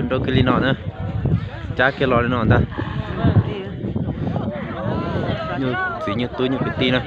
đâu cái ly nọ nữa cha cái lò nọ ta như chỉ như tôi như cái tí này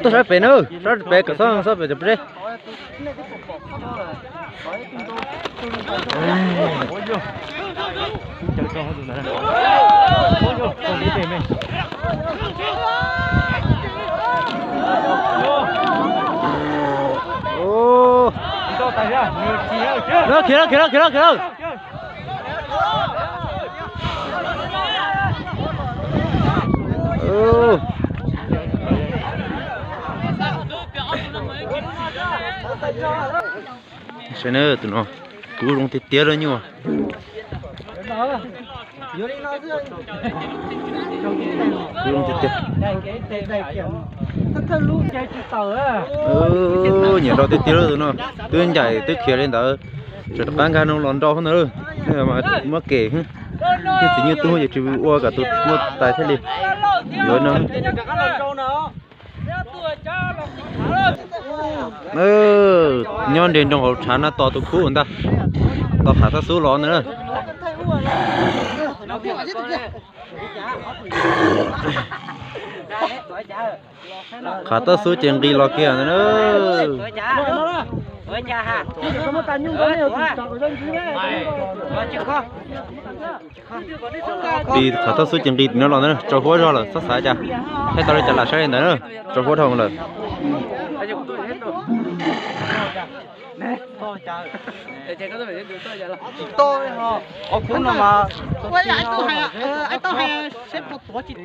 tôi sẽ về nữa, sẽ về cái sao sẽ về chụp đi. Ô, kìa. Ô. Xem nữa tụi nó cú rong thì tiếc rồi nhỉ? Cú rong thì tiếc. Nhiều đâu thì tiếc rồi tụi nó. Tôi chạy tôi kia lên đó, rồi bán cái nó lon đau hơn nữa. Nhưng mà mất kể. Cái gì như tôi giờ chỉ mua cả tôi mua tài thế đi. Rồi nó. Nhon đến trong hộp chán nó to tụt cũ người ta, to khá sát số lon nữa. Khá sát số chèn đi lo kia nữa. Đi khá sát số chèn đi nó lon nữa, cho khối rồi là sát sải cha. Thế tao đi trả lại sai nữa, cho khối thông rồi. Tôi họ cũng là mà quay lại tôi hay xếp một tổ chỉ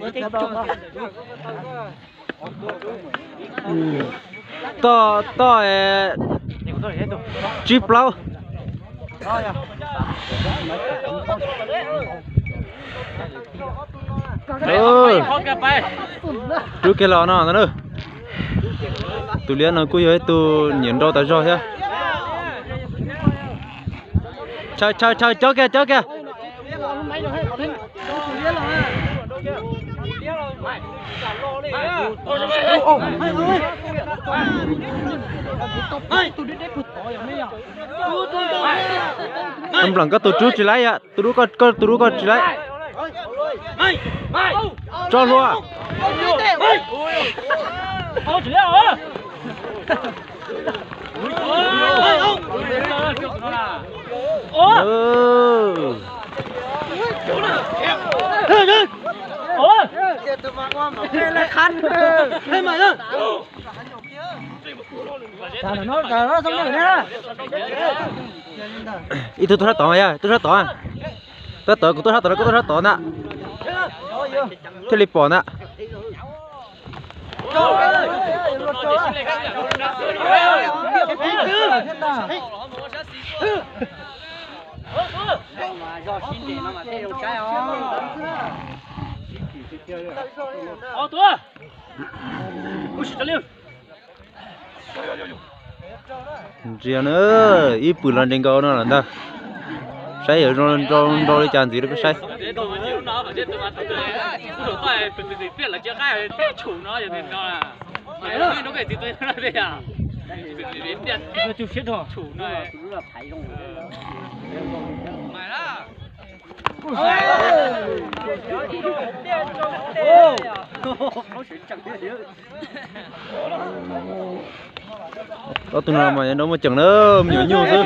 to chip lâu trước cái lò nó nữa tụi liên nó cúi ấy tụi nhìn đâu tại rồi ha chơi chó kìa em lần có tụi chú chỉ lấy ạ tụi chú có chỉ lấy cho luôn à ít tôi thoát tỏ ya tôi thoát tỏ tôi tỏ của tôi thoát tỏ nè thế lịch bỏ nè riêng nữa ít bự lần trên cao nó là ta say ở trong đi chán gì đó cái say đó tụi nó mà nó mà chẳng nó nhiều chứ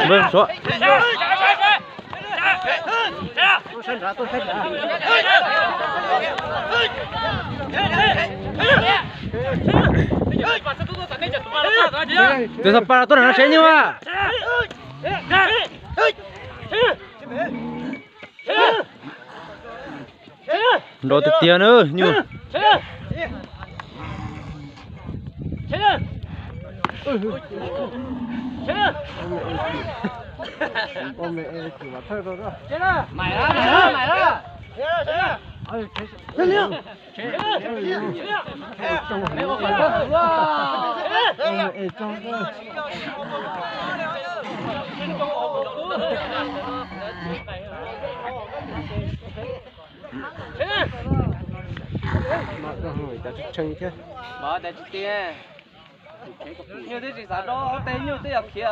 vâng số Tôi sắp para tôi là nó sẽ như à. Đồ thực tiền nữa như. con mẹ chỉ mà thôi rồi đó. Mày đó. Bỏ để chút tiền. Nhiều thế chỉ sao đó, tên nhiều thế ở kia.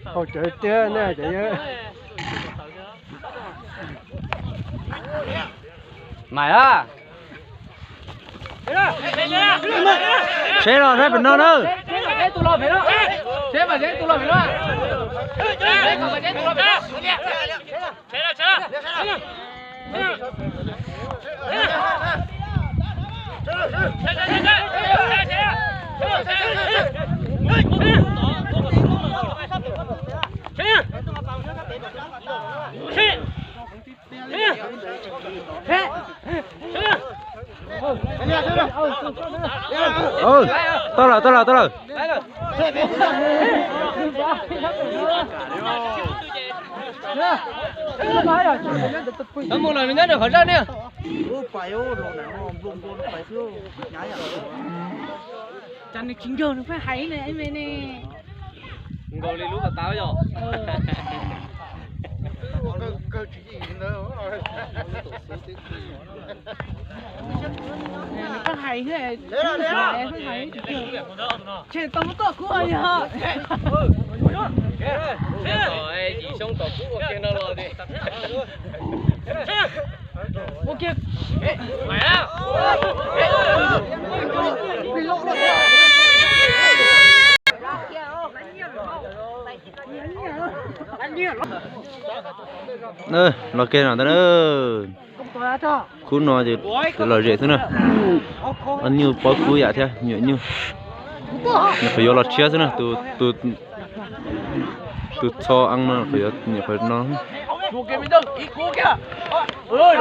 Hỗ trợ tiền nè, chạy. Mày á. Xe rồi, xe bên đó nữa. Tôi lo phải đó. Xe mà tôi lo phải đó. Tới rồi. Một lần mình nhớ được khỏi ra nè. Chẳng này chính giờ nó phải hay này anh về nè. Ngồi lên lúc là tao rồi. Nó phải hay thế. Phải hay. Chị tao muốn tao của ai hả? Rồi, chỉ xong tao của kia nó rồi đi. Ok. Mày á. Nó kia nào ta nữa. Khu nó thì lời rẻ thế nào. Anh như bao khu vậy thế, như. Nó phải vô lọt chia thế nào, từ cho ăn mà phải nó. Cô kia mình đâu, ý cô kia. Ơi.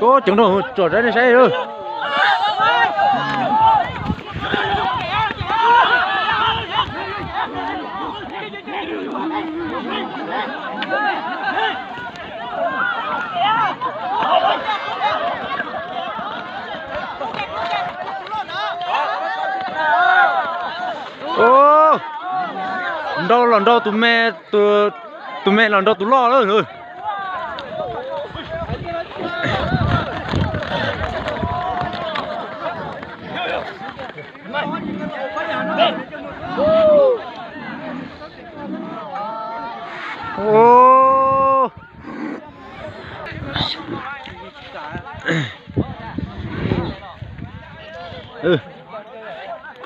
Có chứng đồ trò ra này sai rồi. Ô, lần đâu tụi mẹ lần đâu tụi lo nữa rồi. Ô,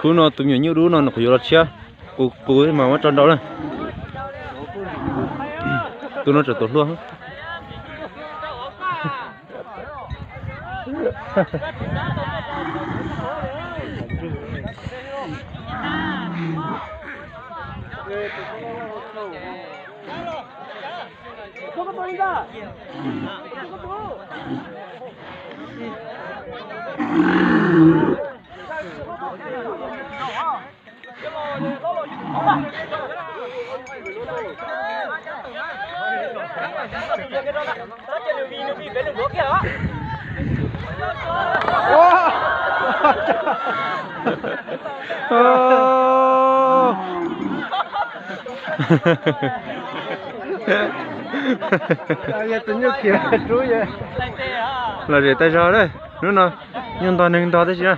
khu nó tụi nhiều đứa nó phải vô lọt chia, cô mà mất tròn đâu này, tụi nó trở tốt luôn. Là để tay ra đấy, nữa nào, nhưng toàn hình to thế chứ.